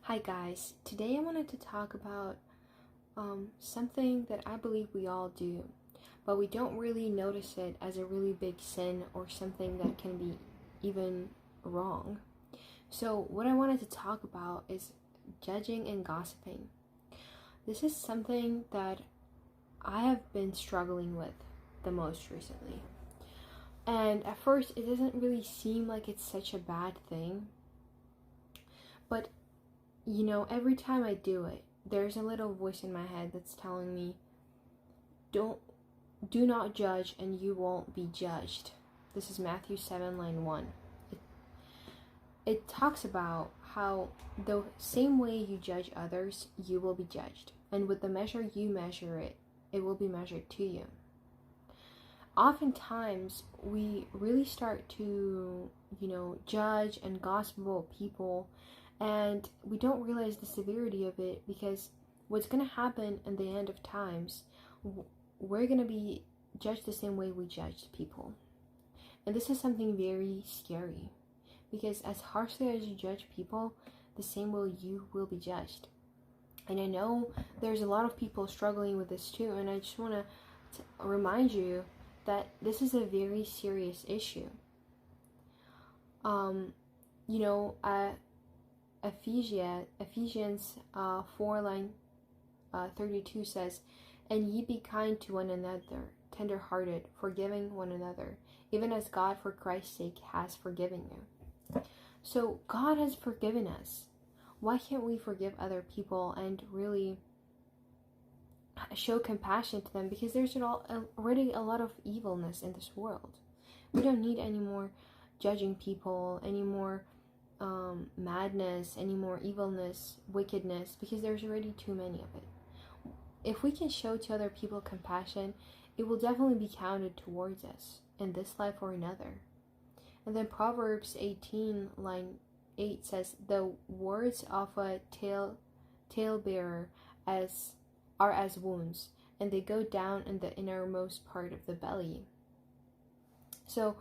Hi guys, today I wanted to talk about something that I believe we all do, but we don't really notice it as a really big sin or something that can be even wrong. So what I wanted to talk about is judging and gossiping. This is something that I have been struggling with the most recently. And at first it doesn't really seem like it's such a bad thing, but every time I do it, there's a little voice in my head that's telling me, do not judge and you won't be judged. This is Matthew 7, line 1. It talks about how the same way you judge others, you will be judged. And with the measure you measure it, it will be measured to you. Oftentimes, we really start to, judge and gossip about people, and we don't realize the severity of it, because what's going to happen in the end of times, we're going to be judged the same way we judged people. And this is something very scary, because as harshly as you judge people, the same way you will be judged. And I know there's a lot of people struggling with this too, and I just want to remind you that this is a very serious issue. Ephesians 4 line 32 says, "And ye be kind to one another, tender-hearted, forgiving one another, even as God for Christ's sake has forgiven you." So God has forgiven us. Why can't we forgive other people and really show compassion to them? Because there's already a lot of evilness in this world. We don't need any more judging people, any more madness, any more evilness, wickedness, because there's already too many of it. If we can show to other people compassion, it will definitely be counted towards us in this life or another. And then Proverbs 18 line 8 says, "The words of a talebearer are as wounds, and they go down in the innermost part of the belly." So,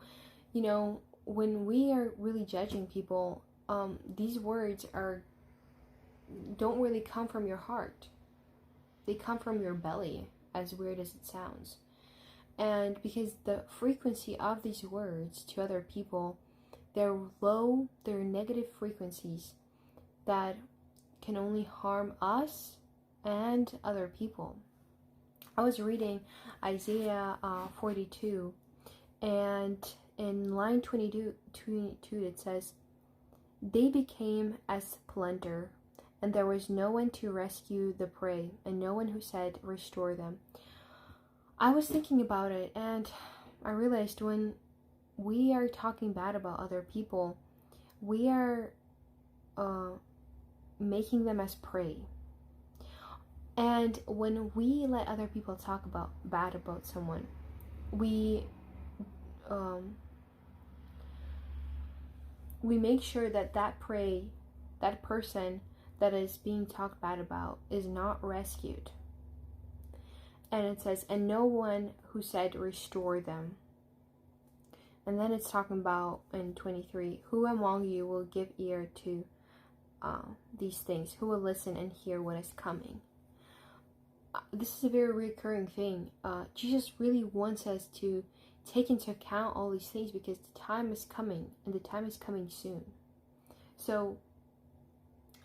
when we are really judging people, these words don't really come from your heart. They come from your belly, as weird as it sounds. And because the frequency of these words to other people, they're low, they're negative frequencies that can only harm us and other people. I was reading Isaiah 42, and in line 22 it says, "They became as plunder, and there was no one to rescue the prey, and no one who said, 'Restore them.'" I was thinking about it, and I realized when we are talking bad about other people, we are making them as prey. And when we let other people talk bad about someone, we make sure that prey, that person that is being talked bad about, is not rescued. And it says, "And no one who said, 'Restore them.'" And then it's talking about in 23, "Who among you will give ear to these things? Who will listen and hear what is coming?" This is a very recurring thing. Jesus really wants us to take into account all these things, because the time is coming, and the time is coming soon. So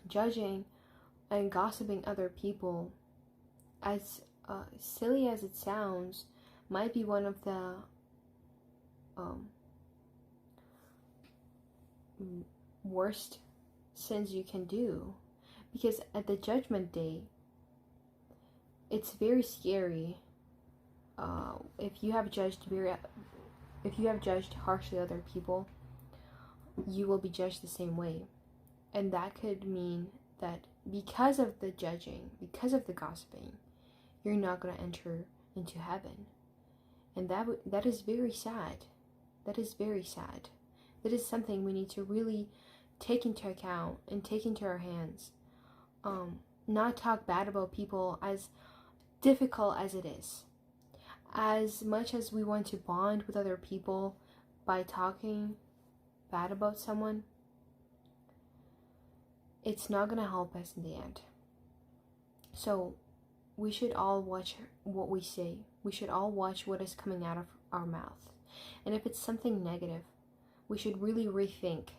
judging and gossiping other people, as silly as it sounds, might be one of the worst sins you can do, because at the judgment day, it's very scary. If you have judged harshly other people, you will be judged the same way. And that could mean that because of the judging, because of the gossiping, you're not going to enter into heaven. And that is very sad. That is very sad. That is something we need to really take into account and take into our hands. Not talk bad about people, as difficult as it is. As much as we want to bond with other people by talking bad about someone, it's not going to help us in the end. So we should all watch what we say. We should all watch what is coming out of our mouth. And if it's something negative, we should really rethink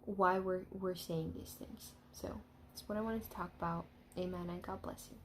why we're saying these things. So that's what I wanted to talk about. Amen, and God bless you.